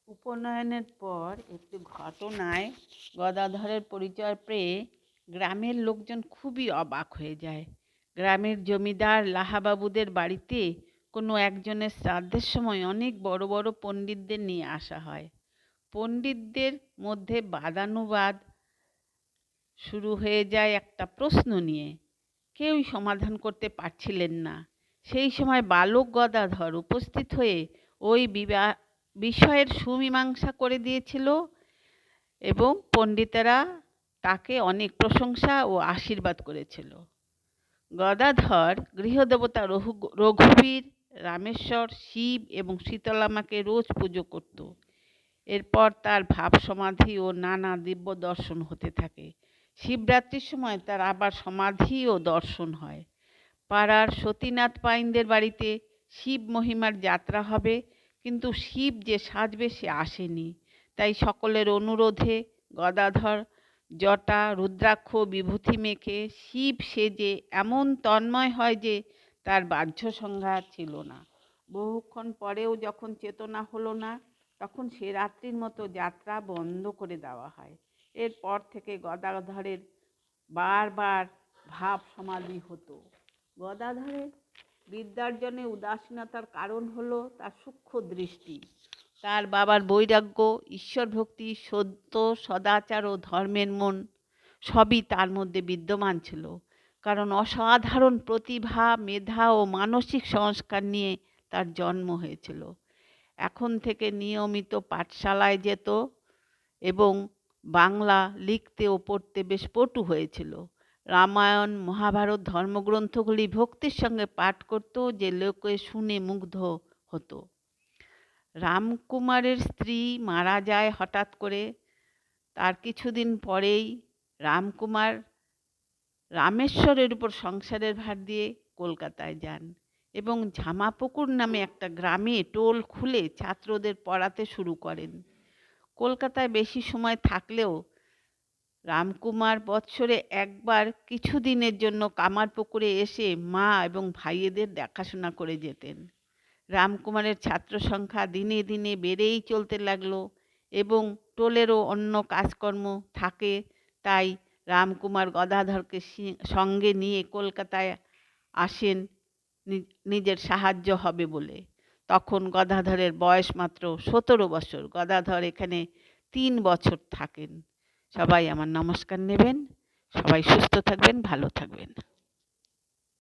উপনয়নের পর একটি ঘটনায় গদাধরের পরিচয় পেয়ে গ্রামের লোকজন খুবই অবাক হয়ে যায়। গ্রামের জমিদার লাহাবাবুদের বাড়িতে কোনো একজনের শ্রাদ্ধের সময় অনেক বড় বড় পণ্ডিতদের নিয়ে আসা হয়। পণ্ডিতদের মধ্যে বাদানুবাদ শুরু হয়ে যায় একটা প্রশ্ন নিয়ে। কেউই সমাধান করতে পারছিলেন না। সেই সময় বালক গদাধর উপস্থিত হয়ে ওই বিষয়ের সুমীমাংসা করে দিয়েছিল এবং পণ্ডিতেরা তাকে অনেক প্রশংসা ও আশীর্বাদ করেছিল। গদাধর গৃহদেবতা রঘুবীর, রামেশ্বর, শিব এবং শীতলামাকে রোজ পুজো করত। এরপর তার ভাব সমাধি ও নানা দিব্য দর্শন হতে থাকে। শিবরাত্রির সময় তার আবার সমাধি ও দর্শন হয়। পাড়ার সতীনাথ পাইনদের বাড়িতে শিব মহিমার যাত্রা হবে, কিন্তু শিব যে সাজবে সে আসেনি। তাই সকলের অনুরোধে গদাধর জটা, রুদ্রাক্ষ, বিভূতি মেখে শিব সেজে এমন তন্ময় হয় যে তার বাহ্য সংজ্ঞা ছিল না। বহুক্ষণ পরেও যখন চেতনা হলো না, তখন সে রাত্রির মতো যাত্রা বন্ধ করে দেওয়া হয়। এরপর থেকে গদাধরের বারবার ভাব সমাধি হতো। গদাধরের বিদ্যার্জনে উদাসীনতার কারণ হলো তার সূক্ষ্ম দৃষ্টি। তার বাবার বৈরাগ্য, ঈশ্বর ভক্তি, সত্য, সদাচার ও ধর্মের মন সবই তার মধ্যে বিদ্যমান ছিল। কারণ অসাধারণ প্রতিভা, মেধা ও মানসিক সংস্কার নিয়ে তার জন্ম হয়েছিল। এখন থেকে নিয়মিত পাঠশালায় যেত এবং বাংলা লিখতে ও পড়তে বেশ পটু হয়েছিল। রামায়ণ, মহাভারত ধর্মগ্রন্থগুলি ভক্তির সঙ্গে পাঠ করত যে লোকে শুনে মুগ্ধ হতো। রামকুমারের স্ত্রী মারা যায় হঠাৎ করে। তার কিছুদিন পরেই রামকুমার রামেশ্বরের উপর সংসারের ভার দিয়ে কলকাতায় যান এবং ঝামাপুকুর নামে একটা গ্রামে টোল খুলে ছাত্রদের পড়াতে শুরু করেন। কলকাতায় বেশি সময় থাকলেও রামকুমার বৎসরে একবার কিছুদিনের জন্য কামারপুকুরে এসে মা এবং ভাইয়েদের দেখাশোনা করে যেতেন। রামকুমারের ছাত্র সংখ্যা দিনে দিনে বেড়েই চলতে লাগলো এবং টোলেরও অন্য কাজকর্ম থাকে, তাই রামকুমার গদাধরকে সঙ্গে নিয়ে কলকাতায় আসেন নিজের সাহায্য হবে বলে। তখন গদাধরের বয়স মাত্র 17 বছর। গদাধর এখানে 3 বছর থাকেন। সবাই আমার নমস্কার নেবেন। সবাই সুস্থ থাকবেন, ভালো থাকবেন।